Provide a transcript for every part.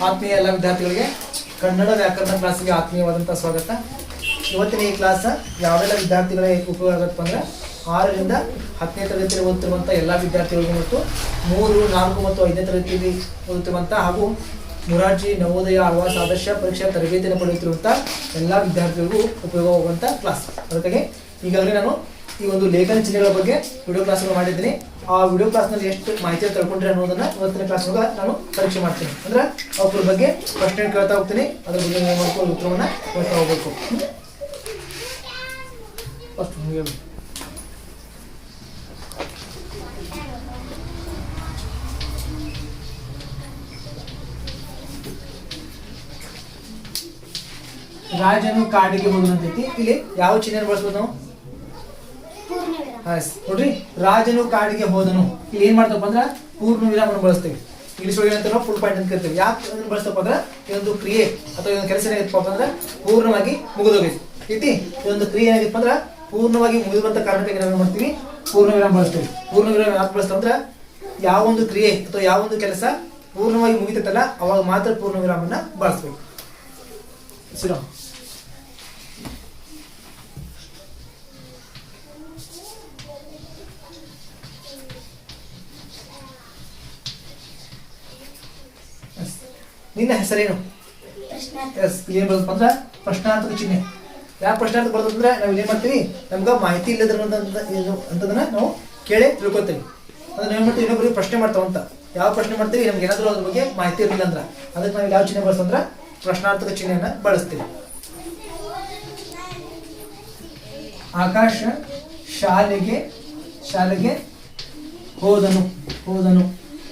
ಆತ್ಮೀಯ ಎಲ್ಲ ವಿದ್ಯಾರ್ಥಿಗಳಿಗೆ ಕನ್ನಡ ವ್ಯಾಕರಣ ಕ್ಲಾಸಿಗೆ ಆತ್ಮೀಯವಾದಂಥ ಸ್ವಾಗತ. ಇವತ್ತಿನ ಈ ಕ್ಲಾಸ್ ಯಾವೆಲ್ಲ ವಿದ್ಯಾರ್ಥಿಗಳಿಗೆ ಉಪಯೋಗ ಆಗುತ್ತಪ್ಪ ಅಂದ್ರೆ 6ರಿಂದ 10ನೇ ತರಗತಿಯಲ್ಲಿ ಓದುತ್ತಿರುವಂಥ ಎಲ್ಲ ವಿದ್ಯಾರ್ಥಿಗಳಿಗೂ ಮತ್ತು 3, 4 ಮತ್ತು 5ನೇ ತರಗತಿಯಲ್ಲಿ ಓದುತ್ತಿರುವಂಥ ಹಾಗೂ ಮುರಾರ್ಜಿ ನವೋದಯ ಆವಾಸ ಆದರ್ಶ ಪರೀಕ್ಷಾ ತರಬೇತಿಯನ್ನು ಪಡೆಯುತ್ತಿರುವಂಥ ಎಲ್ಲ ವಿದ್ಯಾರ್ಥಿಗಳಿಗೂ ಉಪಯೋಗವಾಗುವಂಥ ಕ್ಲಾಸ್. ಅದಕ್ಕಾಗಿ ಈಗಾಗಲೇ ನಾನು ಈ ಒಂದು ಲೇಖನ ಚಿಹ್ನೆಗಳ ಬಗ್ಗೆ ವಿಡಿಯೋ ಕ್ಲಾಸ್ಗಳು ಮಾಡಿದ್ದೀನಿ. ಆ ವಿಡಿಯೋ ಕ್ಲಾಸ್ನಲ್ಲಿ ಎಷ್ಟು ಮಾಹಿತಿ ತಿಳ್ಕೊಂಡ್ರೆ ಅನ್ನೋದನ್ನ ಇವತ್ತಿನ ಕ್ಲಾಸ್ನಾಗ ನಾನು ಪರೀಕ್ಷೆ ಮಾಡ್ತೀನಿ. ಅಂದ್ರೆ ಅವ್ರ ಬಗ್ಗೆ ಪ್ರಶ್ನೆ ಕೇಳ್ತಾ ಹೋಗ್ತೀನಿ, ಅದ್ರ ಬಗ್ಗೆ ಏನು ಮಾಡ್ಕೊಂಡು ಉತ್ತರವನ್ನ ಹೇಳ್ತಾ ಹೋಗ್ಬೇಕು. ರಾಜನು ಕಾಡಿಗೆ ಹೋದನಂತೈತಿ. ಇಲ್ಲಿ ಯಾವ ಚಿಹ್ನೆ ಬಳಸ್ಬೋದು ನಾವು? ನೋಡ್ರಿ, ರಾಜನು ಕಾಡಿಗೆ ಹೋದನು. ಇಲ್ಲಿ ಏನ್ ಮಾಡ್ತಪ್ಪ ಅಂದ್ರ ಪೂರ್ಣ ವಿರಾಮ ಬಳಸ್ತೇವೆ. ಇಂಗ್ಲಿಷ್ ಒಳಗೆ ಏನಂತ ಫುಲ್ ಪಾಯಿಂಟ್ ಅಂತ ಕರಿತೀವಿ. ಯಾಕೆ ಅದನ್ನ ಬಳಸ್ತಪ್ಪ ಅಂದ್ರೆ ಇದೊಂದು ಕ್ರಿಯೆ ಅಥವಾ ಇದೊಂದು ಕೆಲಸ ಏನಾಗಿತ್ತಪ್ಪ ಅಂದ್ರೆ ಪೂರ್ಣವಾಗಿ ಮುಗಿದೋಗೈತಿ ಐತಿ. ಇದೊಂದು ಕ್ರಿಯೆ ಏನಾಗಿತ್ತಪ್ಪ ಅಂದ್ರೆ ಪೂರ್ಣವಾಗಿ ಮುಗಿದುವಂತ ಕಾರಣಕ್ಕೆ ನಾವು ಮಾಡ್ತೀವಿ ಪೂರ್ಣ ವಿರಾಮ ಬಳಸ್ತೇವೆ. ಪೂರ್ಣ ವಿರಾಮ ಯಾಕೆ ಬಳಸ್ತೇವೆ ಅಂದ್ರೆ ಯಾವ ಒಂದು ಕ್ರಿಯೆ ಅಥವಾ ಯಾವ ಒಂದು ಕೆಲಸ ಪೂರ್ಣವಾಗಿ ಮುಗಿತೈತಲ್ಲ ಅವಾಗ ಮಾತ್ರ ಪೂರ್ಣ ವಿರಾಮನ ಬಳಸ್ಬೇಕು. ಶ್ರೀರಾಮ್, ನಿನ್ನ ಹೆಸರೇನು? ಏನ್ ಬರ್ತಪ್ಪ ಅಂದ್ರೆ ಪ್ರಶ್ನಾರ್ಥಕ ಚಿಹ್ನೆ. ಯಾಕೆ ಪ್ರಶ್ನಾರ್ಥಕ ಬರ್ತಂದ್ರೆ ನಾವು ಏನ್ ಮಾಡ್ತೀವಿ, ನಮ್ಗೆ ಮಾಹಿತಿ ಇಲ್ಲದ್ರ ಅಂತದನ್ನ ನಾವು ಕೇಳಿ ತಿಳ್ಕೊತೀವಿ. ಅಂದ್ರೆ ನಾವ್ ಮಾಡ್ತೀವಿ ಇನ್ನೊಬ್ಬರಿಗೆ ಪ್ರಶ್ನೆ ಮಾಡ್ತಾವಂತ. ಯಾವ ಪ್ರಶ್ನೆ ಮಾಡ್ತೀವಿ, ನಮ್ಗೆ ಏನಾದ್ರು ಅದ್ರ ಬಗ್ಗೆ ಮಾಹಿತಿ ಇರಲಿಲ್ಲ ಅಂದ್ರ ಅದಕ್ಕೆ ನಾವು ಯಾವ ಚಿಹ್ನೆ ಬಳಸ್ತಂದ್ರ ಪ್ರಶ್ನಾರ್ಥಕ ಚಿಹ್ನೆಯನ್ನ ಬಳಸ್ತೀವಿ. ಆಕಾಶ ಶಾಲೆಗೆ ಹೋದನು.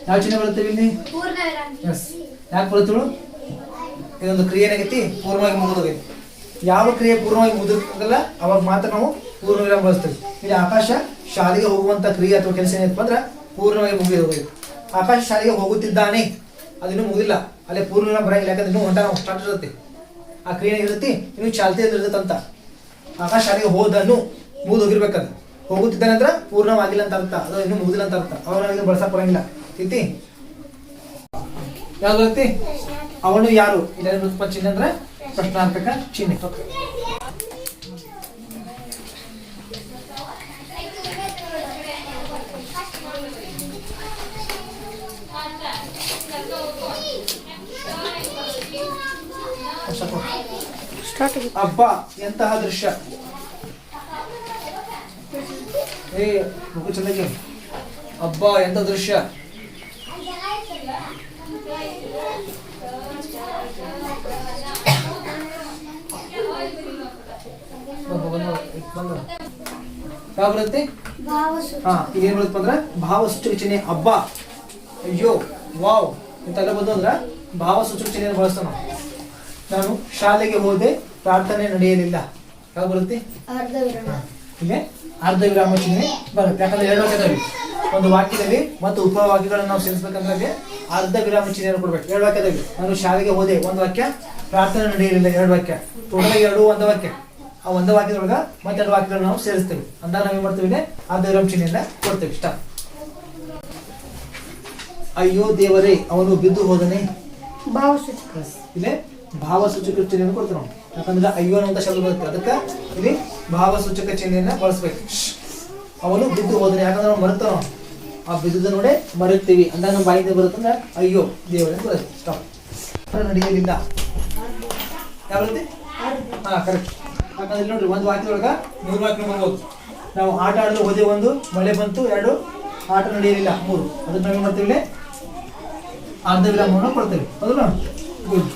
ಯಾವ ಚಿಹ್ನೆ ಬರುತ್ತೇವೆ ಇಲ್ಲಿ? ಎಸ್. ಯಾಕೆ ಬರುತ್ತಳು? ಇದೊಂದು ಕ್ರಿಯೆ ಏನಾಗೈತಿ ಪೂರ್ಣವಾಗಿ ಮುಗಿದೋಗೈತಿ. ಯಾವ ಕ್ರಿಯೆ ಪೂರ್ಣವಾಗಿ ಮುಗಿದಲ್ಲ ಅವಾಗ ಮಾತ್ರ ನಾವು ಪೂರ್ಣ ವಿರಾಮ ಬಳಸ್ತೇವೆ. ಇಲ್ಲಿ ಆಕಾಶ ಶಾಲೆಗೆ ಹೋಗುವಂತ ಕ್ರಿಯೆ ಅಥವಾ ಕೆಲಸ ಏನೈತಪ್ಪ ಅಂದ್ರೆ ಪೂರ್ಣವಾಗಿ ಮುಗಿದೋಗೈತಿ. ಆಕಾಶ ಶಾಲೆಗೆ ಹೋಗುತ್ತಿದ್ದಾನೆ, ಅದಿನ್ನೂ ಮುಗಿದಿಲ್ಲ, ಅಲ್ಲೇ ಪೂರ್ಣ ವಿರಾಮ ಬರಂಗಿಲ್ಲ. ಯಾಕಂದ್ರೆ ಇನ್ನೂ ಹೊಂಟ ನಾವು ಸ್ಟಾರ್ಟ್ ಇರುತ್ತೆ, ಆ ಕ್ರಿಯೆ ಏನಿರುತ್ತೆ ಇನ್ನೂ ಚಾಲ್ತಿಯಲ್ಲಿ ಇರ್ತಂತ. ಆಕಾಶ ಶಾಲೆಗೆ ಹೋದನು ಮುಗಿದೋಗಿರ್ಬೇಕದು. ಹೋಗುತ್ತಿದ್ದಾನೆ ಅಂದ್ರೆ ಪೂರ್ಣವಾಗಿಲ್ಲ ಅಂತ ಅರ್ಥ, ಅದು ಇನ್ನೂ ಮುಗಿದಿಲ್ಲ ಅಂತ ಅರ್ಥ. ಅವಾಗ ನಾವು ಬಳಸಕ್ ಬರಂಗಿಲ್ಲ ಐತಿ. ಯಾವ್ದು ಬರುತ್ತೆ? ಅವನು ಯಾರು? ಇದರ ಚಿಹ್ನೆ ಅಂದ್ರೆ ಪ್ರಶ್ನಾರ್ಥಕ ಚಿಹ್ನೆ. ಹಬ್ಬ ಎಂತಹ ದೃಶ್ಯ? ಚೆನ್ನಾಗಿ ಹಬ್ಬ ಎಂತ ದೃಶ್ಯ? ಯಾವ ಬರುತ್ತೆ? ಏನ್ ಬರುತ್ತಪ್ಪ ಅಂದ್ರ ಭಾವಸೂಚಕ ಚಿಹ್ನೆ. ಹಬ್ಬ, ಅಯ್ಯೋ, ವಾವ್ ಇಂತೆಲ್ಲ ಬಂದು ಅಂದ್ರ ಭಾವಸೂಚಕ ಚಿಹ್ನೆ ಬಳಸ್ತಾನ. ನಾನು ಶಾಲೆಗೆ ಹೋದೆ, ಪ್ರಾರ್ಥನೆ ನಡೆಯಲಿಲ್ಲ. ಯಾವ ಬರುತ್ತೆ? ಇಲ್ಲಿ ಅರ್ಧ ವಿರಾಮ ಚಿಹ್ನೆ ಬರುತ್ತೆ. ಯಾಕಂದ್ರೆ 2 ವಾಕ್ಯದಲ್ಲಿ ಒಂದು ವಾಕ್ಯದಲ್ಲಿ ಮತ್ತು ಉಪವಾಕ್ಯಗಳನ್ನು ನಾವು ಸೇರಿಸಬೇಕಂದ್ರೆ ಅರ್ಧ ವಿರಾಮ ಚಿಹ್ನೆ ಕೊಡ್ಬೇಕು. 2 ವಾಕ್ಯದಲ್ಲಿ ನಾನು ಶಾಲೆಗೆ ಹೋದೆ 1 ವಾಕ್ಯ, ಪ್ರಾರ್ಥನೆ ನಡೆಯಲಿಲ್ಲ 2 ವಾಕ್ಯ, ಟೋಟಲ್ 2 1 ವಾಕ್ಯ. ಆ 1 ವಾಕ್ಯದೊಳಗ ಮತ್ತೆ 2 ವಾಕ್ಯಗಳನ್ನ ನಾವು ಸೇರಿಸ್ತೇವೆ. ಅಂದಾಗ ನಾವೇನ್ ಮಾಡ್ತೀವಿ, ಅರ್ಧ ವಿರಾಮ ಚಿಹ್ನೆಯನ್ನ ಕೊಡ್ತೇವೆ. ಇಷ್ಟ. ಅಯ್ಯೋ ದೇವರೇ, ಅವನು ಬಿದ್ದು ಹೋದನೆ. ಭಾವಸೂಚಕ. ಇಲ್ಲಿ ಭಾವಸೂಚಕ ಚಿಹ್ನೆಯನ್ನು ಕೊಡ್ತೇವೆ ನಾವು. ಯಾಕಂದ್ರೆ ಅಯ್ಯೋ ಅನ್ನುವಂತ ಶಬ್ದ ಬರುತ್ತೆ, ಅದಕ್ಕೆ ಇಲ್ಲಿ ಭಾವಸೂಚಕ ಚಿಹ್ನೆಯನ್ನ ಬಳಸ್ಬೇಕು. ಅವನು ಬಿದ್ದು ಹೋದನೆ. ಯಾಕಂದ್ರೆ ನಾವು ಮರುತ್ತೋ ಆ ಬಿದ್ದುದ ನೋಡೆ ಮರುತ್ತೀವಿ ಅಂದಾಗ ನಮ್ಮ ಬಾಯಿಂದ ಬರುತ್ತಂದ್ರೆ ಅಯ್ಯೋ ದೇವರೇ ಬರುತ್ತೆ. ಸ್ಟಾಪ್. ನಡೆಯಲಿಲ್ಲ ಯಾವ ಬರುತ್ತೆ? ಕರೆಕ್ಟ್. ಯಾಕಂದ್ರೆ ನೋಡ್ರಿ, 1 ವಾಕ್ಯದೊಳಗ 3 ವಾಕ್ಯ ಬರ್ಬೋದು. ನಾವು ಆಟ ಆಡಲು ಹೋದೆ 1, ಮಳೆ ಬಂತು 2, ಆಟ ನಡೆಯಲಿಲ್ಲ 3. ಅದಕ್ಕೆ ನಾವೇನ್ ಮಾಡ್ತೀವಿ, ಅರ್ಧ ವಿರಾಮವನ್ನು ಕೊಡ್ತೇವೆ. ಹೌದಲ್ಲ? ಗುಡ್.